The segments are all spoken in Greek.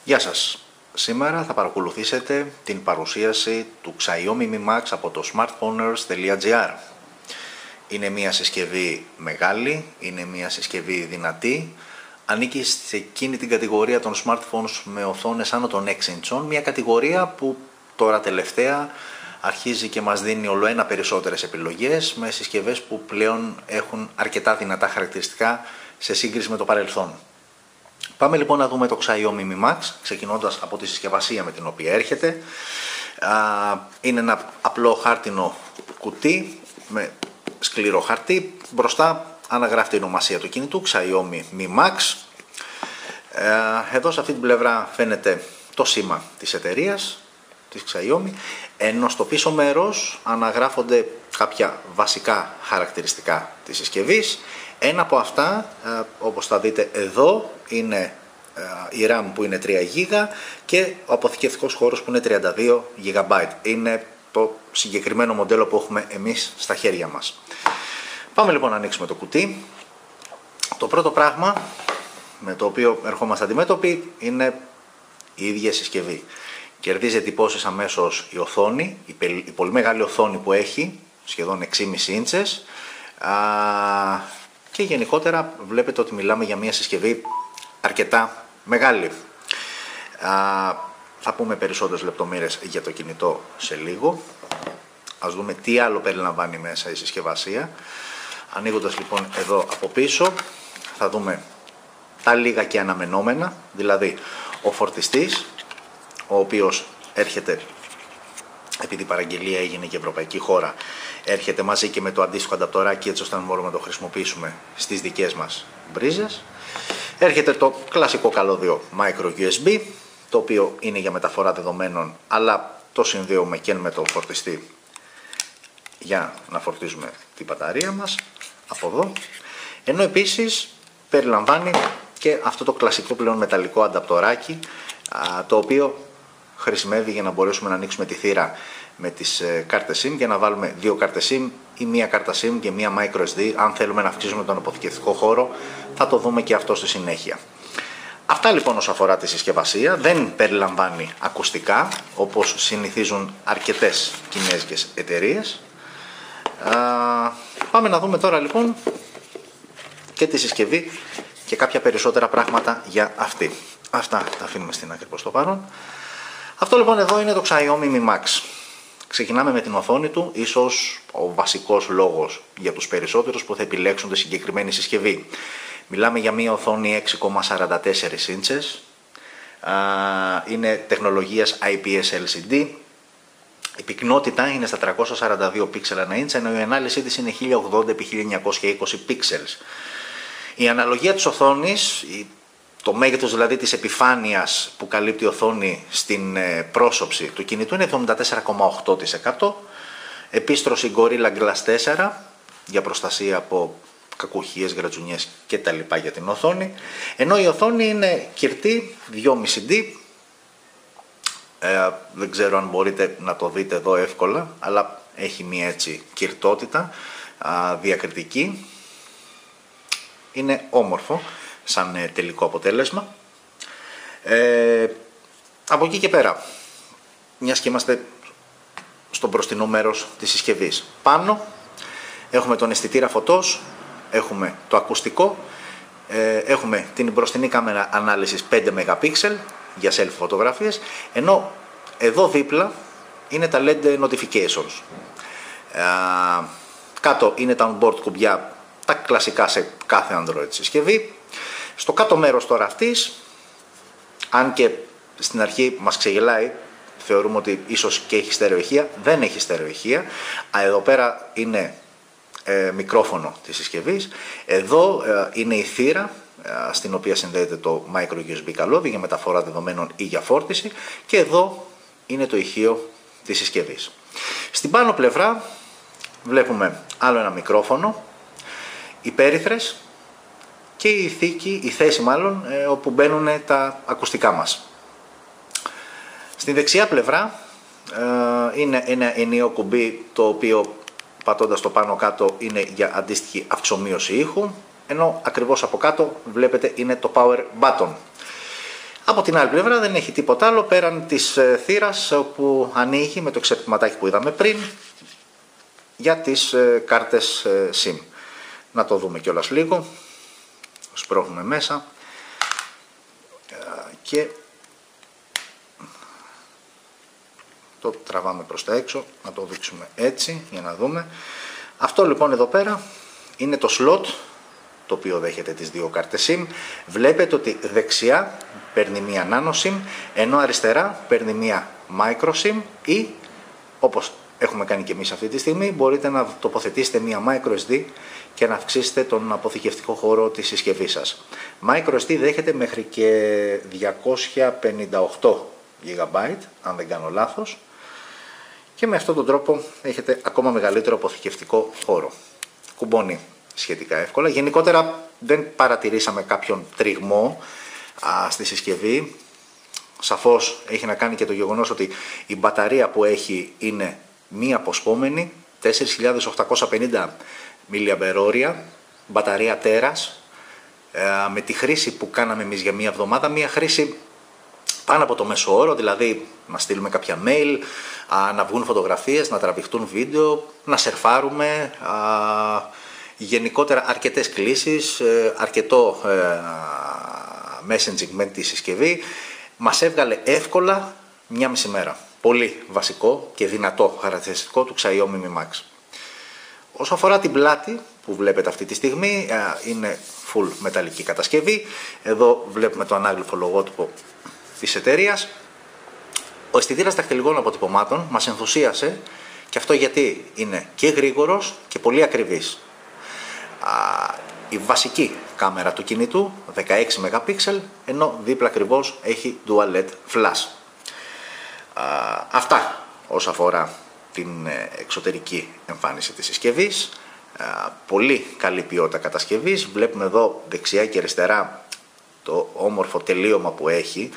Γεια σας. Σήμερα θα παρακολουθήσετε την παρουσίαση του Xiaomi Mi Max από το smartphoners.gr. Είναι μια συσκευή μεγάλη, είναι μια συσκευή δυνατή, ανήκει σε εκείνη την κατηγορία των smartphones με οθόνες άνω των 6 inch, μια κατηγορία που τώρα τελευταία αρχίζει και μας δίνει ολοένα περισσότερες επιλογές με συσκευές που πλέον έχουν αρκετά δυνατά χαρακτηριστικά σε σύγκριση με το παρελθόν. Πάμε λοιπόν να δούμε το Xiaomi Mi Max, ξεκινώντας από τη συσκευασία με την οποία έρχεται. Είναι ένα απλό χάρτινο κουτί με σκληρό χαρτί. Μπροστά αναγράφει την ονομασία του κινητού, Xiaomi Mi Max. Εδώ σε αυτή την πλευρά φαίνεται το σήμα της εταιρείας, της Xiaomi, ενώ στο πίσω μέρος αναγράφονται κάποια βασικά χαρακτηριστικά της συσκευής. Ένα από αυτά, όπως θα δείτε εδώ, είναι η RAM που είναι 3 GB και ο αποθηκευτικός χώρος που είναι 32 GB. Είναι το συγκεκριμένο μοντέλο που έχουμε εμείς στα χέρια μας. Πάμε λοιπόν να ανοίξουμε το κουτί. Το πρώτο πράγμα με το οποίο ερχόμαστε αντιμέτωποι είναι η ίδια συσκευή. Κερδίζει εντυπώσεις αμέσως η οθόνη, η πολύ μεγάλη οθόνη που έχει, σχεδόν 6,5 ίντσες, και γενικότερα βλέπετε ότι μιλάμε για μια συσκευή αρκετά μεγάλη. Θα πούμε περισσότερες λεπτομέρειες για το κινητό σε λίγο. Ας δούμε τι άλλο περιλαμβάνει μέσα η συσκευασία. Ανοίγοντας λοιπόν εδώ από πίσω θα δούμε τα λίγα και αναμενόμενα, δηλαδή ο φορτιστής, ο οποίος έρχεται, επειδή η παραγγελία έγινε και ευρωπαϊκή χώρα, έρχεται μαζί και με το αντίστοιχο ανταπτοράκι, έτσι ώστε να μπορούμε να το χρησιμοποιήσουμε στις δικές μας μπρίζες. Έρχεται το κλασικό καλώδιο micro USB, το οποίο είναι για μεταφορά δεδομένων, αλλά το συνδέουμε και με το φορτιστή για να φορτίζουμε την μπαταρία μας από εδώ. Ενώ επίσης περιλαμβάνει και αυτό το κλασικό πλέον μεταλλικό ανταπτοράκι, το οποίο χρησιμεύει για να μπορέσουμε να ανοίξουμε τη θύρα με τις κάρτες SIM και να βάλουμε δύο κάρτες SIM ή μία κάρτα SIM και μία microSD. Αν θέλουμε να αυξήσουμε τον αποθηκευτικό χώρο, θα το δούμε και αυτό στη συνέχεια. Αυτά λοιπόν όσον αφορά τη συσκευασία. Δεν περιλαμβάνει ακουστικά, όπως συνηθίζουν αρκετές κινέζικες εταιρείες. Πάμε να δούμε τώρα λοιπόν και τη συσκευή και κάποια περισσότερα πράγματα για αυτή. Αυτά τα αφήνουμε στην άκρη προς το παρόν. Αυτό λοιπόν εδώ είναι το Xiaomi Mi Max. Ξεκινάμε με την οθόνη του, ίσως ο βασικός λόγος για τους περισσότερους που θα επιλέξουν τη συγκεκριμένη συσκευή. Μιλάμε για μια οθόνη 6,44 ίντσες, είναι τεχνολογίας IPS LCD, η πυκνότητα είναι στα 342 πίξελ ανά ίντς, ενώ η ανάλυση της είναι 1080x1920 πίξελς. Η αναλογία της οθόνης, το μέγεθος δηλαδή της επιφάνειας που καλύπτει η οθόνη στην πρόσωψη του κινητού είναι 74,8%. Επίστρωση Gorilla Glass 4 για προστασία από κακουχίες, γρατζουνιές κτλ. Για την οθόνη. Ενώ η οθόνη είναι κυρτή 2,5D. Δεν ξέρω αν μπορείτε να το δείτε εδώ εύκολα, αλλά έχει μια έτσι κυρτότητα διακριτική. Είναι όμορφο σαν τελικό αποτέλεσμα. Από εκεί και πέρα, μιας και είμαστε στο μπροστινό μέρος της συσκευής, πάνω έχουμε τον αισθητήρα φωτός, έχουμε το ακουστικό, έχουμε την μπροστινή κάμερα ανάλυσης 5 MP για selfie φωτογραφίες, ενώ εδώ δίπλα είναι τα LED notifications. Κάτω είναι τα onboard κουμπιά, τα κλασικά σε κάθε Android συσκευή. Στο κάτω μέρος τώρα αυτής, αν και στην αρχή μας ξεγελάει, θεωρούμε ότι ίσως και έχει στερεοηχεία, δεν έχει στερεοηχεία. Εδώ πέρα είναι μικρόφωνο της συσκευής. Εδώ είναι η θύρα στην οποία συνδέεται το micro USB καλώδιο για μεταφορά δεδομένων ή για φόρτιση, και εδώ είναι το ηχείο της συσκευής. Στην πάνω πλευρά βλέπουμε άλλο ένα μικρόφωνο, οι πέριθρες και η θέση μάλλον όπου μπαίνουν τα ακουστικά μας. Στην δεξιά πλευρά είναι ένα ενιαίο κουμπί, το οποίο πατώντας το πάνω κάτω είναι για αντίστοιχη αυξομείωση ήχου, ενώ ακριβώς από κάτω βλέπετε είναι το power button. Από την άλλη πλευρά δεν έχει τίποτα άλλο πέραν της θύρας που ανοίγει με το εξαρτηματάκι που είδαμε πριν για τις κάρτες SIM. Να το δούμε κιόλας λίγο. Σπρώχνουμε μέσα και το τραβάμε προς τα έξω, να το δείξουμε έτσι για να δούμε. Αυτό λοιπόν εδώ πέρα είναι το slot το οποίο δέχεται τις δύο κάρτες SIM. Βλέπετε ότι δεξιά παίρνει μία nano SIM, ενώ αριστερά παίρνει μία micro SIM, ή όπως έχουμε κάνει και εμείς αυτή τη στιγμή μπορείτε να τοποθετήσετε μία micro SD και να αυξήσετε τον αποθηκευτικό χώρο της συσκευής σας. Micro SD δέχεται μέχρι και 258 GB αν δεν κάνω λάθος, και με αυτόν τον τρόπο έχετε ακόμα μεγαλύτερο αποθηκευτικό χώρο. Κουμπώνει σχετικά εύκολα. Γενικότερα δεν παρατηρήσαμε κάποιον τριγμό στη συσκευή. Σαφώς έχει να κάνει και το γεγονός ότι η μπαταρία που έχει είναι μη αποσπόμενη, 4.850 mAh, μπαταρία τέρας, με τη χρήση που κάναμε εμείς για μία εβδομάδα, μία χρήση πάνω από το μέσο όρο, δηλαδή να στείλουμε κάποια mail, να βγουν φωτογραφίες, να τραβηχτούν βίντεο, να σερφάρουμε, γενικότερα αρκετές κλήσεις, αρκετό messaging με τη συσκευή. Μας έβγαλε εύκολα μια μισή μέρα. Πολύ βασικό και δυνατό χαρακτηριστικό του Xiaomi Mi Max. Όσο αφορά την πλάτη που βλέπετε αυτή τη στιγμή, είναι full μεταλλική κατασκευή. Εδώ βλέπουμε το ανάγλυφο λογότυπο της εταιρείας. Ο αισθητήρας δαχτυλικών αποτυπωμάτων μας ενθουσίασε, και αυτό γιατί είναι και γρήγορος και πολύ ακριβής. Η βασική κάμερα του κινητού 16 MP, ενώ δίπλα ακριβώς έχει Dual LED Flash. Αυτά όσο αφορά την εξωτερική εμφάνιση της συσκευής. Πολύ καλή ποιότητα κατασκευής. Βλέπουμε εδώ δεξιά και αριστερά το όμορφο τελείωμα που έχει,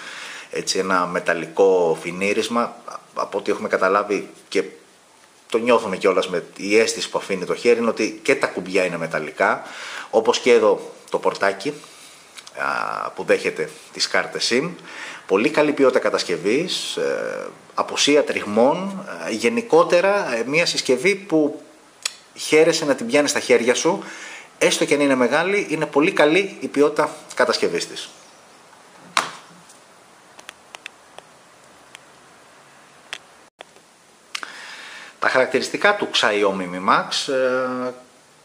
έτσι ένα μεταλλικό φινίρισμα, από ό,τι έχουμε καταλάβει και το νιώθουμε κιόλας με η αίσθηση που αφήνει το χέρι, είναι ότι και τα κουμπιά είναι μεταλλικά, όπως και εδώ το πορτάκι που δέχεται τις κάρτες SIM. Πολύ καλή ποιότητα κατασκευής, απουσία τριγμών, γενικότερα μια συσκευή που χαίρεσαι να την πιάνεις στα χέρια σου, έστω και αν είναι μεγάλη, είναι πολύ καλή η ποιότητα κατασκευής της. Τα χαρακτηριστικά του Xiaomi Mi Max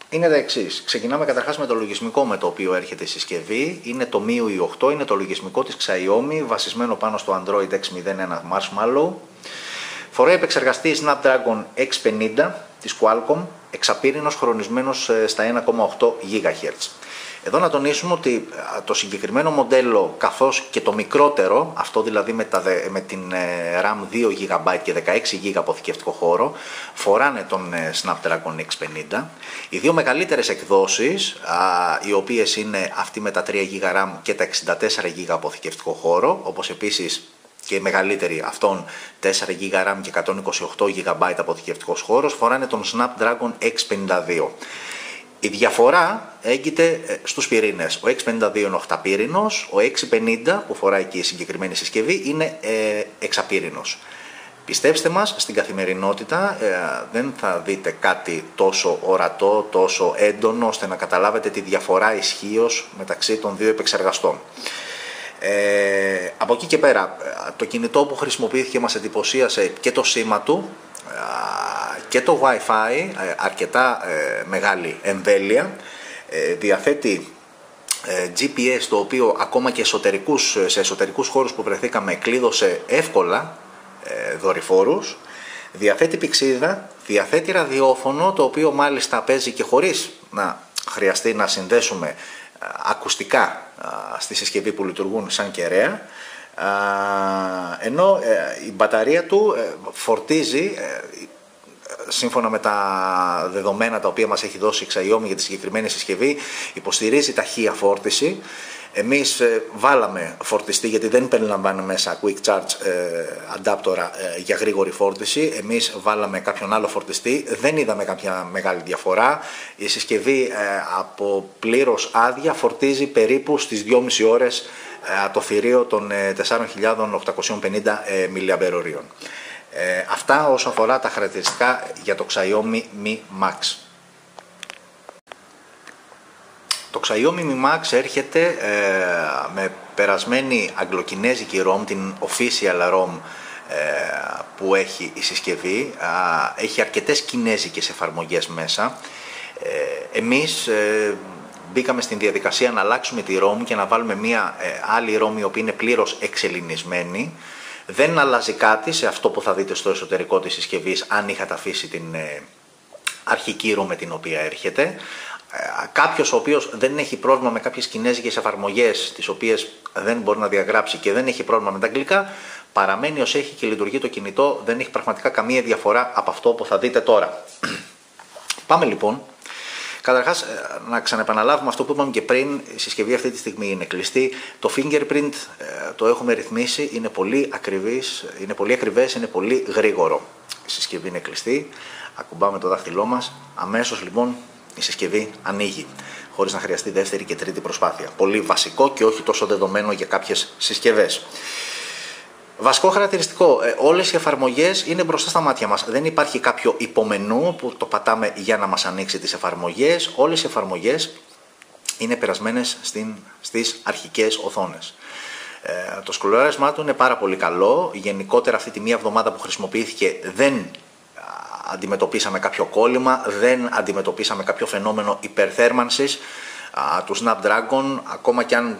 είναι τα εξής. Ξεκινάμε καταρχάς με το λογισμικό με το οποίο έρχεται η συσκευή. Είναι το MIUI 8, είναι το λογισμικό της Xiaomi, βασισμένο πάνω στο Android X01 Marshmallow. Φοράει επεξεργαστή Snapdragon X50 της Qualcomm, εξαπύρινος, χρονισμένος στα 1,8 GHz. Εδώ να τονίσουμε ότι το συγκεκριμένο μοντέλο, καθώς και το μικρότερο, αυτό δηλαδή με την RAM 2 GB και 16 GB αποθηκευτικό χώρο, φοράνε τον Snapdragon X50. Οι δύο μεγαλύτερες εκδόσεις, οι οποίες είναι αυτή με τα 3 GB RAM και τα 64 GB αποθηκευτικό χώρο, όπως επίσης και η μεγαλύτερη αυτών 4 GB RAM και 128 GB αποθηκευτικός χώρος, φοράνε τον Snapdragon X52. Η διαφορά έγκυται στους πυρήνες. Ο X52 είναι 8πύρινος, ο X50 που φοράει και η συγκεκριμένη συσκευή είναι εξαπύρινος. Πιστέψτε μας, στην καθημερινότητα δεν θα δείτε κάτι τόσο ορατό, τόσο έντονο, ώστε να καταλάβετε τη διαφορά ισχύως μεταξύ των δύο επεξεργαστών. Από εκεί και πέρα, το κινητό που χρησιμοποιήθηκε μας εντυπωσίασε και το σήμα του και το Wi-Fi, αρκετά μεγάλη εμβέλεια, διαθέτει GPS, το οποίο ακόμα και σε εσωτερικούς χώρους που βρεθήκαμε κλείδωσε εύκολα δορυφόρους, διαθέτει πηξίδα, διαθέτει ραδιόφωνο, το οποίο μάλιστα παίζει και χωρίς να χρειαστεί να συνδέσουμε ακουστικά στη συσκευή που λειτουργούν σαν κεραία, ενώ η μπαταρία του φορτίζει, σύμφωνα με τα δεδομένα τα οποία μας έχει δώσει η Xiaomi για τη συγκεκριμένη συσκευή, υποστηρίζει ταχεία φόρτιση. Εμείς βάλαμε φορτιστή, γιατί δεν περιλαμβάνει μέσα quick charge adapter για γρήγορη φόρτιση. Εμείς βάλαμε κάποιον άλλο φορτιστή, δεν είδαμε κάποια μεγάλη διαφορά. Η συσκευή από πλήρως άδεια φορτίζει περίπου στις 2,5 ώρες το θηρίο των 4.850 mAh. Αυτά όσον αφορά τα χαρακτηριστικά για το Xiaomi Mi Max. Το Xiaomi Mi Max έρχεται με περασμένη αγγλοκινέζικη ROM, την official ROM που έχει η συσκευή. Έχει αρκετές κινέζικες εφαρμογές μέσα. Εμείς μπήκαμε στην διαδικασία να αλλάξουμε τη ROM και να βάλουμε μια άλλη ROM η οποία είναι πλήρως εξελληνισμένη. Δεν αλλάζει κάτι σε αυτό που θα δείτε στο εσωτερικό της συσκευής αν είχατε αφήσει την αρχική ROM με την οποία έρχεται. Κάποιος ο οποίος δεν έχει πρόβλημα με κάποιες κινέζικες εφαρμογές τις οποίες δεν μπορεί να διαγράψει και δεν έχει πρόβλημα με τα αγγλικά, παραμένει ως έχει και λειτουργεί το κινητό, δεν έχει πραγματικά καμία διαφορά από αυτό που θα δείτε τώρα. Πάμε λοιπόν. Καταρχάς, να ξαναεπαναλάβουμε αυτό που είπαμε και πριν, η συσκευή αυτή τη στιγμή είναι κλειστή. Το fingerprint το έχουμε ρυθμίσει, είναι πολύ ακριβές, είναι πολύ γρήγορο. Η συσκευή είναι κλειστή, ακουμπάμε το δάχτυλό μας, αμέσως λοιπόν η συσκευή ανοίγει, χωρίς να χρειαστεί δεύτερη και τρίτη προσπάθεια. Πολύ βασικό και όχι τόσο δεδομένο για κάποιες συσκευές. Βασικό χαρακτηριστικό, όλες οι εφαρμογές είναι μπροστά στα μάτια μας. Δεν υπάρχει κάποιο υπομενού που το πατάμε για να μας ανοίξει τις εφαρμογές. Όλες οι εφαρμογές είναι περασμένες στις αρχικές οθόνες. Το σκρολάρισμά του είναι πάρα πολύ καλό. Γενικότερα αυτή τη μία εβδομάδα που χρησιμοποιήθηκε δεν αντιμετωπίσαμε κάποιο κόλλημα, δεν αντιμετωπίσαμε κάποιο φαινόμενο υπερθέρμανσης του Snapdragon, ακόμα κι αν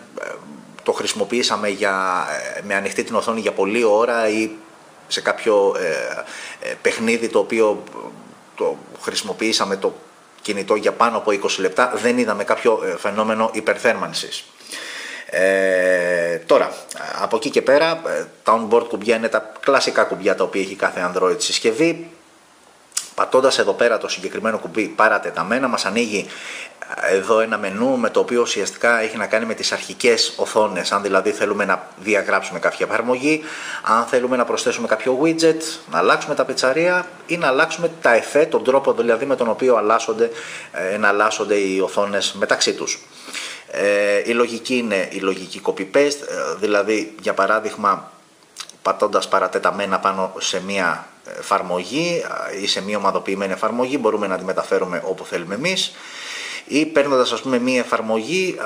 το χρησιμοποιήσαμε με ανοιχτή την οθόνη για πολλή ώρα ή σε κάποιο παιχνίδι το οποίο το χρησιμοποιήσαμε το κινητό για πάνω από 20 λεπτά, δεν είδαμε κάποιο φαινόμενο υπερθέρμανσης. Τώρα, από εκεί και πέρα, τα on-board κουμπιά είναι τα κλασικά κουμπιά τα οποία έχει κάθε Android συσκευή. Πατώντας εδώ πέρα το συγκεκριμένο κουμπί παρατεταμένα, μας ανοίγει εδώ ένα μενού με το οποίο ουσιαστικά έχει να κάνει με τις αρχικές οθόνες. Αν δηλαδή θέλουμε να διαγράψουμε κάποια εφαρμογή, αν θέλουμε να προσθέσουμε κάποιο widget, να αλλάξουμε τα πετσαρία ή να αλλάξουμε τα εφέ, τον τρόπο δηλαδή με τον οποίο εναλλάσσονται οι οθόνες μεταξύ τους. Η λογική είναι η λογική copy-paste, δηλαδή για παράδειγμα πατώντας παρατεταμένα πάνω σε μία εφαρμογή ή σε μία ομαδοποιημένη εφαρμογή μπορούμε να τη μεταφέρουμε όπου θέλουμε εμείς, ή παίρνοντας ας πούμε μία εφαρμογή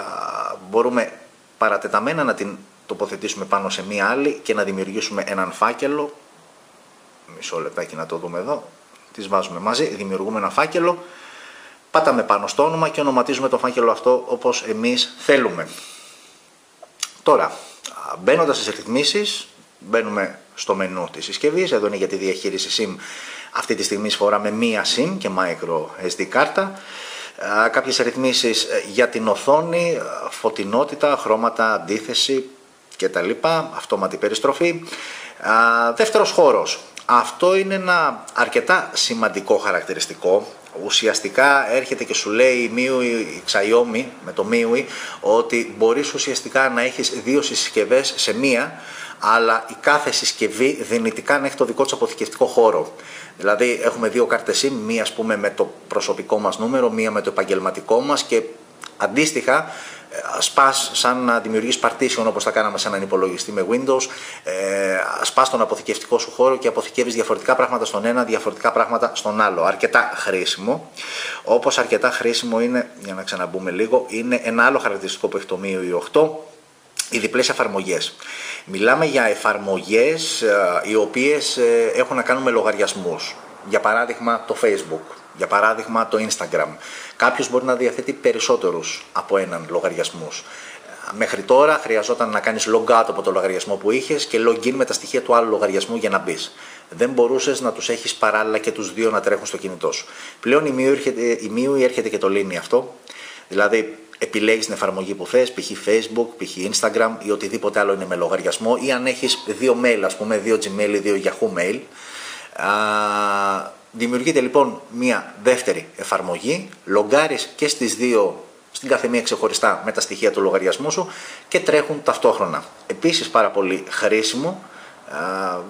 μπορούμε παρατεταμένα να την τοποθετήσουμε πάνω σε μία άλλη και να δημιουργήσουμε έναν φάκελο. Μισό λεπτάκι να το δούμε εδώ. Τις βάζουμε μαζί, δημιουργούμε ένα φάκελο, πατάμε πάνω στο όνομα και ονοματίζουμε το φάκελο αυτό όπως εμείς θέλουμε. Τώρα, μπαίνοντας στις ρυθμίσεις, μπαίνουμε στο μενού της συσκευής. Εδώ είναι για τη διαχείριση SIM. Αυτή τη στιγμή φοράμε μία SIM και micro SD κάρτα. Κάποιες ρυθμίσεις για την οθόνη, φωτεινότητα, χρώματα, αντίθεση κτλ. Αυτόματη περιστροφή. Δεύτερος χώρος. Αυτό είναι ένα αρκετά σημαντικό χαρακτηριστικό. Ουσιαστικά έρχεται και σου λέει η Xiaomi με το MIUI ότι μπορείς ουσιαστικά να έχεις δύο συσκευές σε μία, αλλά η κάθε συσκευή δυνητικά να έχει το δικό της αποθηκευτικό χώρο. Δηλαδή έχουμε δύο κάρτες SIM, μία ας πούμε με το προσωπικό μας νούμερο, μία με το επαγγελματικό μας και αντίστοιχα σπάς σαν να δημιουργείς partition όπως τα κάναμε σε έναν υπολογιστή με Windows, σπάς τον αποθηκευτικό σου χώρο και αποθηκεύεις διαφορετικά πράγματα στον ένα, διαφορετικά πράγματα στον άλλο. Αρκετά χρήσιμο. Όπως αρκετά χρήσιμο είναι, για να ξαναμπούμε λίγο, είναι ένα άλλο χαρακτηριστικό που έχει το MIUI 8, οι διπλές εφαρμογές. Μιλάμε για εφαρμογές οι οποίες έχουν να κάνουν με λογαριασμούς. Για παράδειγμα το Facebook, για παράδειγμα το Instagram. Κάποιος μπορεί να διαθέτει περισσότερους από έναν λογαριασμούς. Μέχρι τώρα χρειαζόταν να κάνεις log out από το λογαριασμό που είχες και log in με τα στοιχεία του άλλου λογαριασμού για να μπεις. Δεν μπορούσες να τους έχεις παράλληλα και τους δύο να τρέχουν στο κινητό σου. Πλέον η MIUI έρχεται και το λύνει αυτό. Δηλαδή επιλέγεις την εφαρμογή που θες, π.χ. Facebook, π.χ. Instagram ή οτιδήποτε άλλο είναι με λογαριασμό, ή αν έχεις δύο mail, ας πούμε, δύο Gmail ή δύο Yahoo Mail. Δημιουργείται λοιπόν μια δεύτερη εφαρμογή, λογκάρεις και στις δύο, στην καθεμία ξεχωριστά με τα στοιχεία του λογαριασμού σου και τρέχουν ταυτόχρονα. Επίσης πάρα πολύ χρήσιμο,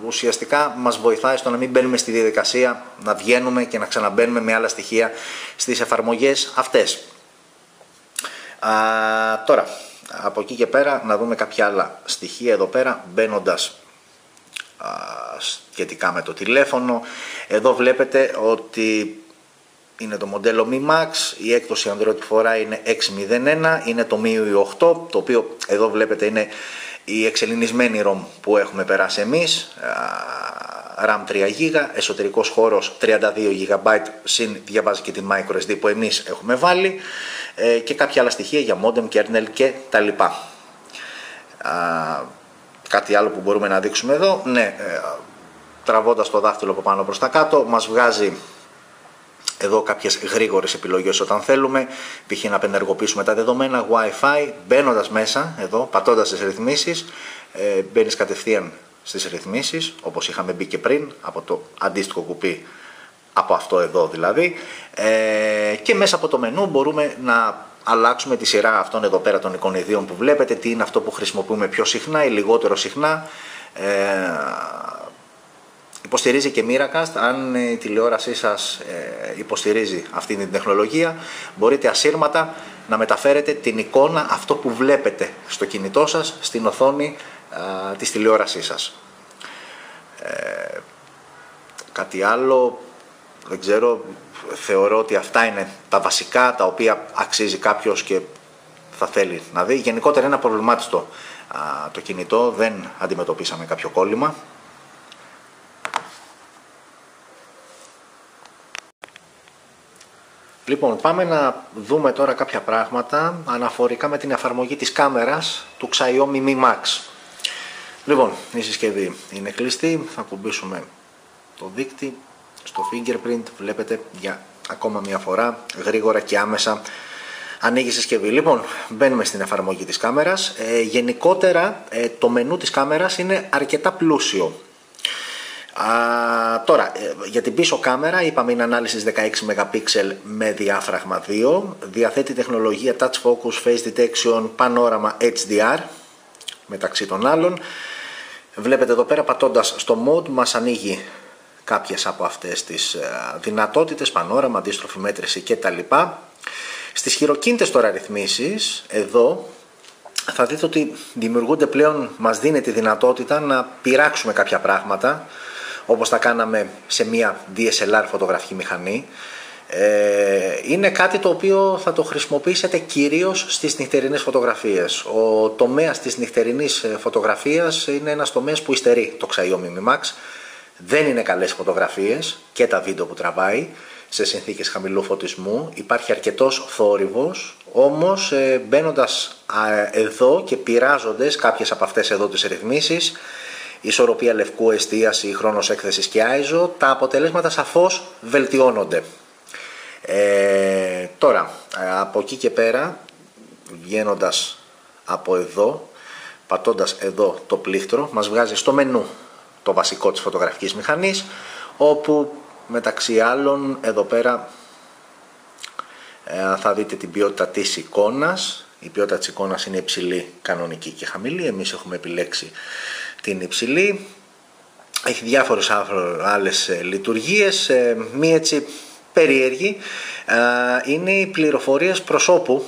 ουσιαστικά μας βοηθάει στο να μην μπαίνουμε στη διαδικασία να βγαίνουμε και να ξαναμπαίνουμε με άλλα στοιχεία στις εφαρμογές αυτές. Τώρα, Από εκεί και πέρα να δούμε κάποια άλλα στοιχεία εδώ πέρα, μπαίνοντας σχετικά με το τηλέφωνο. Εδώ βλέπετε ότι είναι το μοντέλο Mi Max, η έκδοση Android που φοράει είναι 6.01, είναι το MIUI 8, το οποίο εδώ βλέπετε είναι η εξελληνισμένη ROM που έχουμε περάσει εμείς, RAM 3 GB, εσωτερικός χώρος 32 GB, συν διαβάζει και τη microSD που εμείς έχουμε βάλει, και κάποια άλλα στοιχεία για modem, kernel και τα λοιπά. Κάτι άλλο που μπορούμε να δείξουμε εδώ, ναι, τραβώντας το δάχτυλο από πάνω προς τα κάτω, μας βγάζει εδώ κάποιες γρήγορες επιλογές όταν θέλουμε, π.χ. να απενεργοποιήσουμε τα δεδομένα, Wi-Fi, μπαίνοντας μέσα, εδώ, πατώντας τις ρυθμίσεις, μπαίνεις κατευθείαν στις ρυθμίσεις, όπως είχαμε μπει και πριν, από το αντίστοιχο κουπί, από αυτό εδώ δηλαδή, και μέσα από το μενού μπορούμε να αλλάξουμε τη σειρά αυτών εδώ πέρα των εικονιδίων που βλέπετε, τι είναι αυτό που χρησιμοποιούμε πιο συχνά ή λιγότερο συχνά. Υποστηρίζει και Miracast. Αν η τηλεόρασή σας υποστηρίζει αυτή την τεχνολογία, μπορείτε ασύρματα να μεταφέρετε την εικόνα, αυτό που βλέπετε στο κινητό σας, στην οθόνη της τηλεόρασής σας. Κάτι άλλο, δεν ξέρω, θεωρώ ότι αυτά είναι τα βασικά τα οποία αξίζει κάποιος και θα θέλει να δει. Γενικότερα είναι απροβλημάτιστο το κινητό, δεν αντιμετωπίσαμε κάποιο κόλλημα. Λοιπόν, πάμε να δούμε τώρα κάποια πράγματα αναφορικά με την εφαρμογή της κάμερας του Xiaomi Mi Max. Λοιπόν, η συσκευή είναι κλειστή, θα κουμπίσουμε το δείκτη στο fingerprint, βλέπετε για ακόμα μια φορά γρήγορα και άμεσα ανοίγει η συσκευή. Λοιπόν, μπαίνουμε στην εφαρμογή της κάμερας. Γενικότερα το μενού της κάμερας είναι αρκετά πλούσιο. Τώρα, για την πίσω κάμερα είπαμε είναι ανάλυση 16 MP με διάφραγμα 2, διαθέτει τεχνολογία Touch Focus, Face Detection, Panorama HDR μεταξύ των άλλων. Βλέπετε εδώ πέρα, πατώντας στο mode μας ανοίγει κάποιες από αυτές τις δυνατότητες, πανόραμα, αντίστροφη μέτρηση κτλ. Στις χειροκίνητες τώρα ρυθμίσεις, εδώ θα δείτε ότι δημιουργούνται πλέον, μας δίνει τη δυνατότητα να πειράξουμε κάποια πράγματα, όπως τα κάναμε σε μια DSLR φωτογραφική μηχανή. Είναι κάτι το οποίο θα το χρησιμοποιήσετε κυρίως στις νυχτερινές φωτογραφίες. Ο τομέας της νυχτερινής φωτογραφίας είναι ένας τομέας που υστερεί το Xiaomi Mi Max. Δεν είναι καλές φωτογραφίες και τα βίντεο που τραβάει σε συνθήκες χαμηλού φωτισμού. Υπάρχει αρκετός θόρυβος, όμως μπαίνοντας εδώ και πειράζοντας κάποιες από αυτές εδώ τις ρυθμίσεις, ισορροπία λευκού, εστίαση, χρόνος έκθεσης και ISO, τα αποτελέσματα σαφώς βελτιώνονται. Τώρα, από εκεί και πέρα, βγαίνοντας από εδώ, πατώντας εδώ το πλήκτρο, μας βγάζει στο μενού το βασικό της φωτογραφικής μηχανής, όπου μεταξύ άλλων εδώ πέρα θα δείτε την ποιότητα της εικόνας. Η ποιότητα της εικόνας είναι υψηλή, κανονική και χαμηλή. Εμείς έχουμε επιλέξει την υψηλή. Έχει διάφορες άλλες λειτουργίες. Μία έτσι περίεργη είναι οι πληροφορίες προσώπου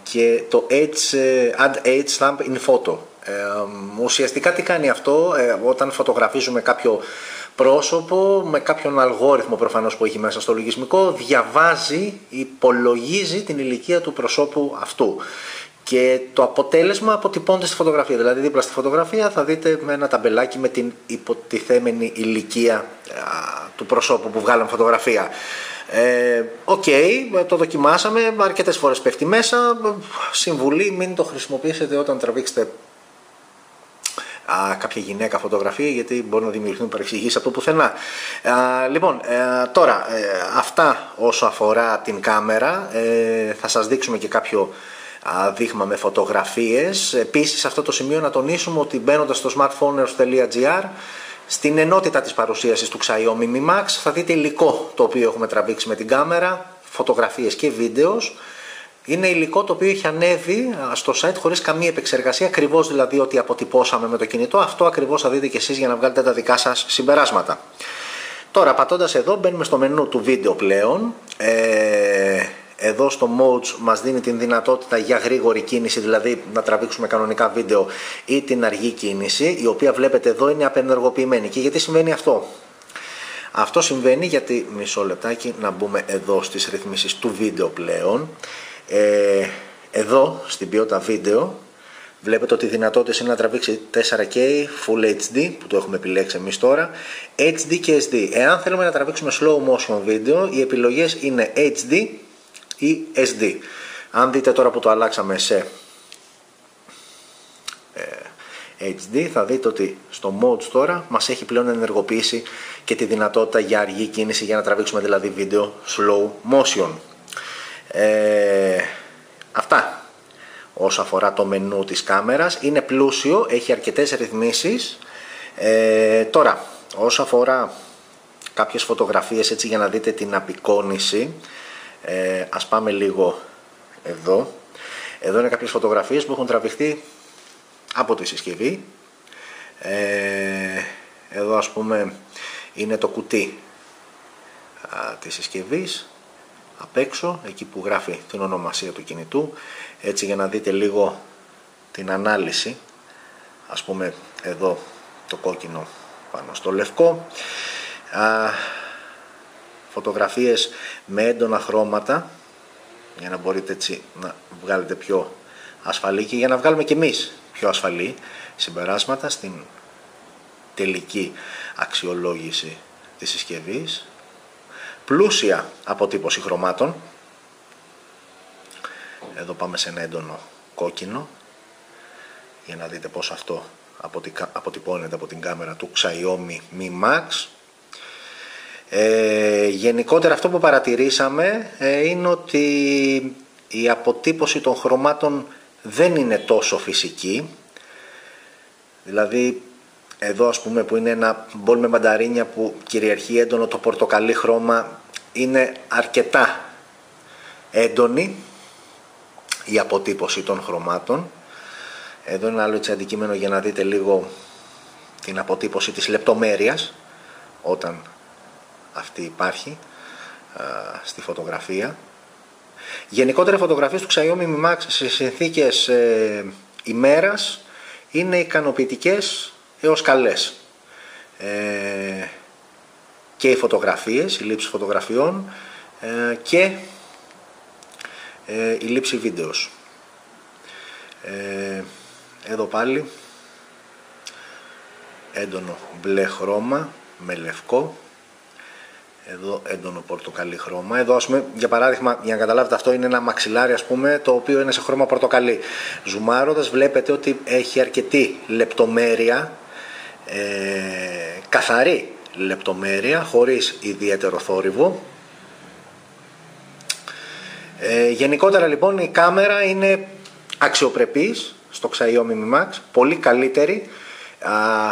και το Add Age Stamp in Photo. Ουσιαστικά τι κάνει αυτό? Όταν φωτογραφίζουμε κάποιο πρόσωπο, με κάποιον αλγόριθμο προφανώς που έχει μέσα στο λογισμικό, διαβάζει, υπολογίζει την ηλικία του προσώπου αυτού και το αποτέλεσμα αποτυπώνεται στη φωτογραφία. Δηλαδή δίπλα στη φωτογραφία θα δείτε με ένα ταμπελάκι με την υποτιθέμενη ηλικία του προσώπου που βγάλαμε φωτογραφία. Το δοκιμάσαμε, αρκετές φορές πέφτει μέσα. Συμβουλή, μην το χρησιμοποιήσετε όταν τραβήξετε κάποια γυναίκα φωτογραφία, γιατί μπορεί να δημιουργηθούν παρεξηγήσεις από πουθενά. Λοιπόν, τώρα αυτά όσο αφορά την κάμερα. Θα σας δείξουμε και κάποιο δείγμα με φωτογραφίες. Επίσης, σε αυτό το σημείο να τονίσουμε ότι μπαίνοντας στο smartphoners.gr, στην ενότητα της παρουσίασης του Xiaomi Mi Max θα δείτε υλικό το οποίο έχουμε τραβήξει με την κάμερα, φωτογραφίες και βίντεο. Είναι υλικό το οποίο έχει ανέβει στο site χωρίς καμία επεξεργασία, ακριβώς δηλαδή ότι αποτυπώσαμε με το κινητό. Αυτό ακριβώς θα δείτε και εσείς για να βγάλετε τα δικά σας συμπεράσματα. Τώρα, πατώντας εδώ, μπαίνουμε στο μενού του βίντεο πλέον. εδώ στο Modes μας δίνει την δυνατότητα για γρήγορη κίνηση, δηλαδή να τραβήξουμε κανονικά βίντεο, ή την αργή κίνηση, η οποία βλέπετε εδώ είναι απενεργοποιημένη. Και γιατί συμβαίνει αυτό? Αυτό συμβαίνει γιατί, μισό λεπτάκι, να μπούμε εδώ στις ρυθμίσεις του βίντεο πλέον. Εδώ στην ποιότητα βίντεο βλέπετε ότι οι δυνατότητες είναι να τραβήξει 4K, Full HD που το έχουμε επιλέξει εμείς τώρα, HD και SD. Εάν θέλουμε να τραβήξουμε slow motion βίντεο, οι επιλογές είναι HD ή SD. Αν δείτε τώρα που το αλλάξαμε σε HD, θα δείτε ότι στο Modes τώρα μας έχει πλέον ενεργοποιήσει και τη δυνατότητα για αργή κίνηση, για να τραβήξουμε δηλαδή βίντεο slow motion. Αυτά όσο αφορά το μενού της κάμερας. Είναι πλούσιο, έχει αρκετές ρυθμίσεις. Τώρα, όσο αφορά κάποιες φωτογραφίες, έτσι για να δείτε την απεικόνηση, ας πάμε λίγο εδώ. Εδώ είναι κάποιες φωτογραφίες που έχουν τραβηχτεί από τη συσκευή. Εδώ ας πούμε είναι το κουτί της συσκευής απ' έξω, εκεί που γράφει την ονομασία του κινητού, έτσι για να δείτε λίγο την ανάλυση. Ας πούμε εδώ το κόκκινο πάνω στο λευκό. Φωτογραφίες με έντονα χρώματα, για να μπορείτε έτσι να βγάλετε πιο ασφαλή και για να βγάλουμε και εμείς πιο ασφαλή συμπεράσματα στην τελική αξιολόγηση της συσκευής. Πλούσια αποτύπωση χρωμάτων. Εδώ πάμε σε ένα έντονο κόκκινο για να δείτε πως αυτό αποτυπώνεται από την κάμερα του Xiaomi Mi Max. Γενικότερα αυτό που παρατηρήσαμε είναι ότι η αποτύπωση των χρωμάτων δεν είναι τόσο φυσική. Δηλαδή εδώ ας πούμε που είναι ένα μπολ με μανταρίνια που κυριαρχεί έντονο το πορτοκαλί χρώμα, είναι αρκετά έντονη η αποτύπωση των χρωμάτων. Εδώ είναι άλλο έτσι αντικείμενο για να δείτε λίγο την αποτύπωση της λεπτομέρειας όταν αυτή υπάρχει στη φωτογραφία. Γενικότερα οι φωτογραφίες του Xiaomi Mi Max σε συνθήκες ημέρας είναι ικανοποιητικές έως καλές. Και οι φωτογραφίες, η λήψη φωτογραφιών και η λήψη βίντεο. Εδώ πάλι έντονο μπλε χρώμα με λευκό. Εδώ έντονο πορτοκαλί χρώμα. Εδώ ας πούμε, για παράδειγμα, για να καταλάβετε, αυτό είναι ένα μαξιλάρι ας πούμε, το οποίο είναι σε χρώμα πορτοκαλί. Ζουμάροντας βλέπετε ότι έχει αρκετή λεπτομέρεια, καθαρή λεπτομέρεια, χωρίς ιδιαίτερο θόρυβο. Γενικότερα λοιπόν η κάμερα είναι αξιοπρεπής στο Xiaomi Mi Max, πολύ καλύτερη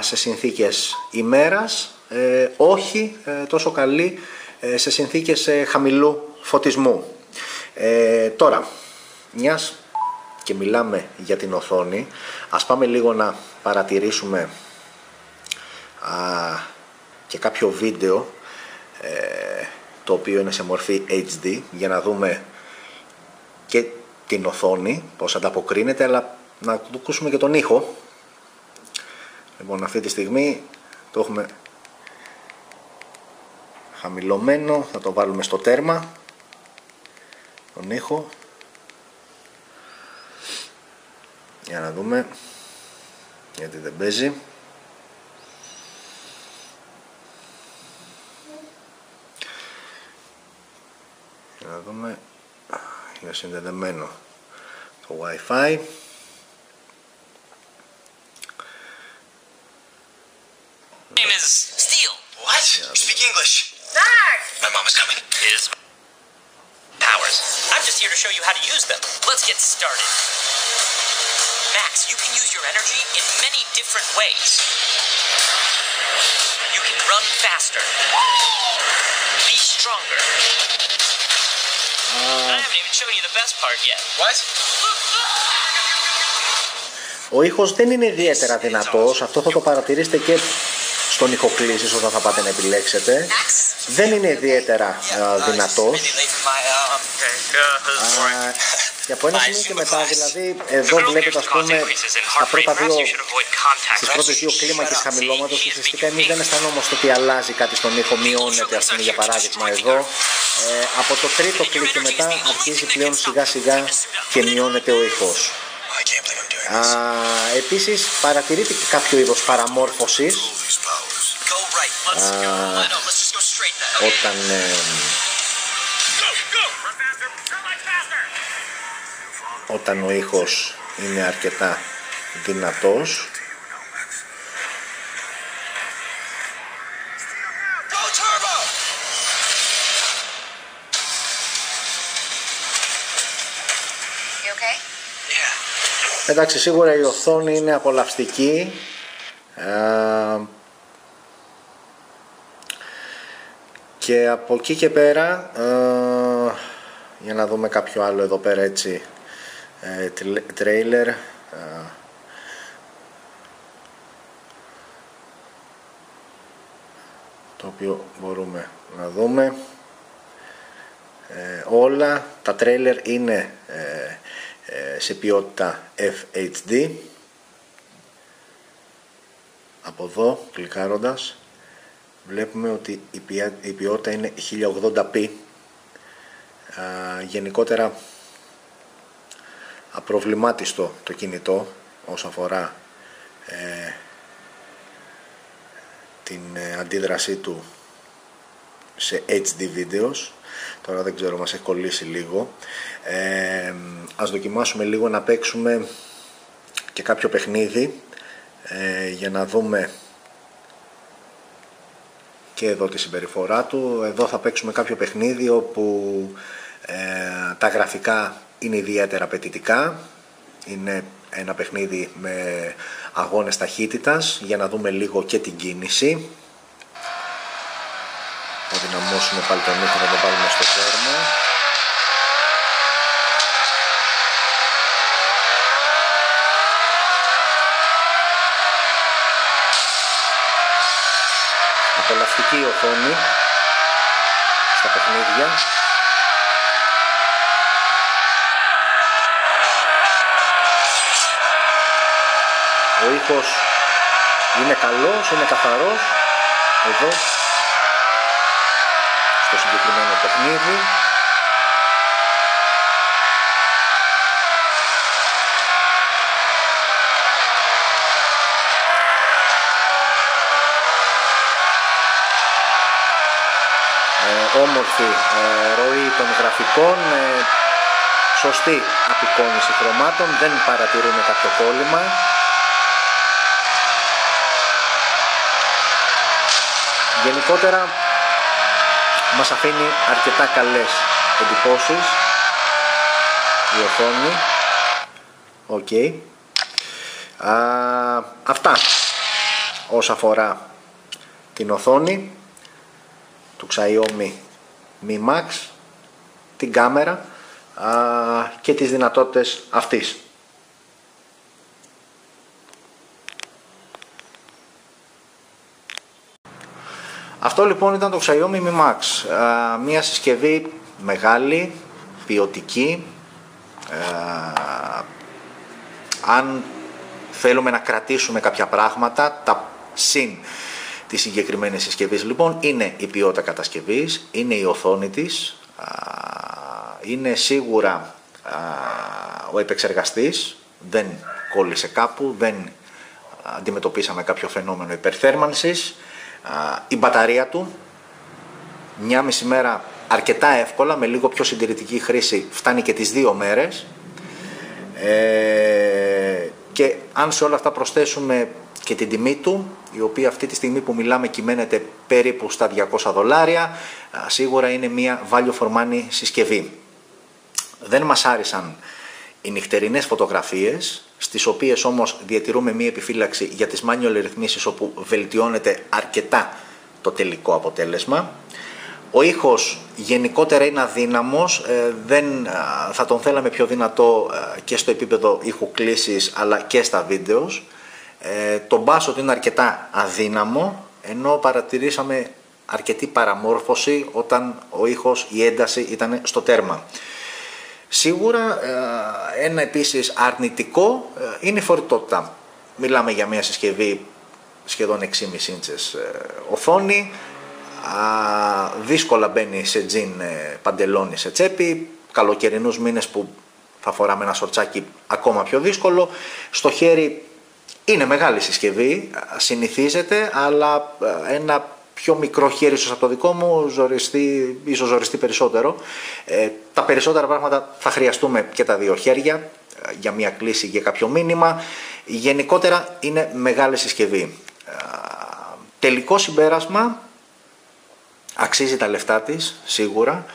σε συνθήκες ημέρας, όχι τόσο καλή σε συνθήκες χαμηλού φωτισμού. Τώρα, μιας και μιλάμε για την οθόνη, ας πάμε λίγο να παρατηρήσουμε και κάποιο βίντεο το οποίο είναι σε μορφή HD, για να δούμε και την οθόνη πως ανταποκρίνεται, αλλά να ακούσουμε και τον ήχο. Λοιπόν, αυτή τη στιγμή το έχουμε χαμηλωμένο, θα το βάλουμε στο τέρμα τον ήχο για να δούμε, γιατί δεν παίζει. Για να δούμε, είναι συνδεδεμένο το Wi-Fi. Name is Steel. What? Speak English. Max! My mom is coming. His powers. I'm just here to show you how to use them. Let's get started. Max, you can use your energy in many different ways. You can run faster. Be stronger. I haven't even shown you the best part yet. What? Ο ήχος δεν είναι ιδιαίτερα δυνατός, αυτό θα το παρατηρήσετε και στον ηχοκλήσεις όταν θα πάτε να επιλέξετε. Δεν είναι ιδιαίτερα δυνατός. Και από ένα σημείο και μετά, δηλαδή, εδώ βλέπετε, ας πούμε, στα πρώτα δύο, στις πρώτες δύο κλίμακες χαμηλώματος, ουσιαστικά εμείς δεν αισθανόμαστε ότι αλλάζει κάτι στον ήχο, μειώνεται, ας πούμε, για παράδειγμα εδώ. Από το τρίτο κλικ και μετά αρχίζει πλέον σιγά σιγά και μειώνεται ο ήχος. Επίσης παρατηρείται και κάποιο είδος παραμόρφωσης όταν ο ήχος είναι αρκετά δυνατός. Εντάξει, σίγουρα η οθόνη είναι απολαυστική. Και από εκεί και πέρα, για να δούμε κάποιο άλλο εδώ πέρα, έτσι, τρέιλερ. Το οποίο μπορούμε να δούμε. Όλα τα τρέιλερ είναι σε ποιότητα FHD. Από εδώ, κλικάροντας, βλέπουμε ότι η ποιότητα είναι 1080p. Γενικότερα απροβλημάτιστο το κινητό όσο αφορά την αντίδρασή του σε HD videos. Τώρα δεν ξέρω, μας έχει κολλήσει λίγο. Ας δοκιμάσουμε λίγο να παίξουμε και κάποιο παιχνίδι για να δούμε και εδώ τη συμπεριφορά του. Εδώ θα παίξουμε κάποιο παιχνίδι όπου τα γραφικά είναι ιδιαίτερα απαιτητικά. Είναι ένα παιχνίδι με αγώνες ταχύτητας, για να δούμε λίγο και την κίνηση. Θα δυναμώσουμε πάλι τον ήχο, θα το βάλουμε στο θέρμο. Απολαυστική η οθόνη στα παιχνίδια. Ο ήχος είναι καλός, είναι καθαρός εδώ στο συγκεκριμένο παιχνίδι. Όμορφη ροή των γραφικών, σωστή απεικόνιση χρωμάτων, δεν παρατηρούμε κάποιο κόλλημα. Γενικότερα μας αφήνει αρκετά καλές εντυπώσεις η οθόνη. Okay. Αυτά όσον αφορά την οθόνη του Xiaomi Mi Max, την κάμερα και τις δυνατότητες αυτής. Αυτό λοιπόν ήταν το Xiaomi Mi Max, μια συσκευή μεγάλη, ποιοτική. Αν θέλουμε να κρατήσουμε κάποια πράγματα, τα συν της συγκεκριμένης συσκευής λοιπόν είναι η ποιότητα κατασκευής, είναι η οθόνη της, είναι σίγουρα ο επεξεργαστής, δεν κόλλησε κάπου, δεν αντιμετωπίσαμε κάποιο φαινόμενο υπερθέρμανσης. Η μπαταρία του, μια μισή μέρα αρκετά εύκολα, με λίγο πιο συντηρητική χρήση φτάνει και τις 2 μέρες. Και αν σε όλα αυτά προσθέσουμε και την τιμή του, η οποία αυτή τη στιγμή που μιλάμε κυμαίνεται περίπου στα $200, σίγουρα είναι μια value for money συσκευή. Δεν μας άρεσαν οι νυχτερινές φωτογραφίες, στις οποίες όμως διατηρούμε μία επιφύλαξη για τις manual ρυθμίσεις, όπου βελτιώνεται αρκετά το τελικό αποτέλεσμα. Ο ήχος γενικότερα είναι αδύναμος, θα τον θέλαμε πιο δυνατό και στο επίπεδο ήχου κλήσης αλλά και στα βίντεος. Το μπάσο του είναι αρκετά αδύναμο, ενώ παρατηρήσαμε αρκετή παραμόρφωση όταν ο ήχος, η ένταση ήταν στο τέρμα. Σίγουρα ένα επίσης αρνητικό είναι η φορητότητα. Μιλάμε για μια συσκευή σχεδόν 6,5 ίντσες οθόνη, δύσκολα μπαίνει σε τζιν παντελόνι σε τσέπη, καλοκαιρινούς μήνες που θα φοράμε ένα σορτσάκι ακόμα πιο δύσκολο. Στο χέρι είναι μεγάλη συσκευή, συνηθίζεται, αλλά ένα πιο μικρό χέρι ίσως από το δικό μου ίσως ζοριστεί περισσότερο. Τα περισσότερα πράγματα θα χρειαστούμε και τα δύο χέρια για μια κλήση, για κάποιο μήνυμα. Γενικότερα είναι μεγάλη συσκευή. Τελικό συμπέρασμα, αξίζει τα λεφτά της σίγουρα.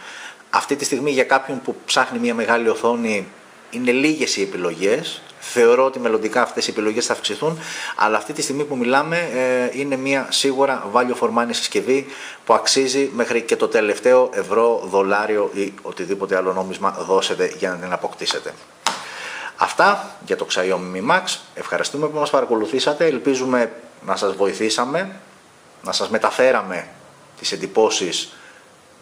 Αυτή τη στιγμή για κάποιον που ψάχνει μια μεγάλη οθόνη είναι λίγες οι επιλογές. Θεωρώ ότι μελλοντικά αυτές οι επιλογές θα αυξηθούν, αλλά αυτή τη στιγμή που μιλάμε είναι μια σίγουρα value for money συσκευή που αξίζει μέχρι και το τελευταίο ευρώ, δολάριο ή οτιδήποτε άλλο νόμισμα δώσετε για να την αποκτήσετε. Αυτά για το Xiaomi Mi Max. Ευχαριστούμε που μας παρακολουθήσατε. Ελπίζουμε να σας βοηθήσαμε, να σας μεταφέραμε τις εντυπώσεις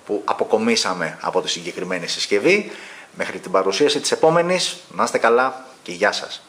που αποκομίσαμε από τη συγκεκριμένη συσκευή. Μέχρι την παρουσίαση της επόμενης, να είστε καλά και γεια σας.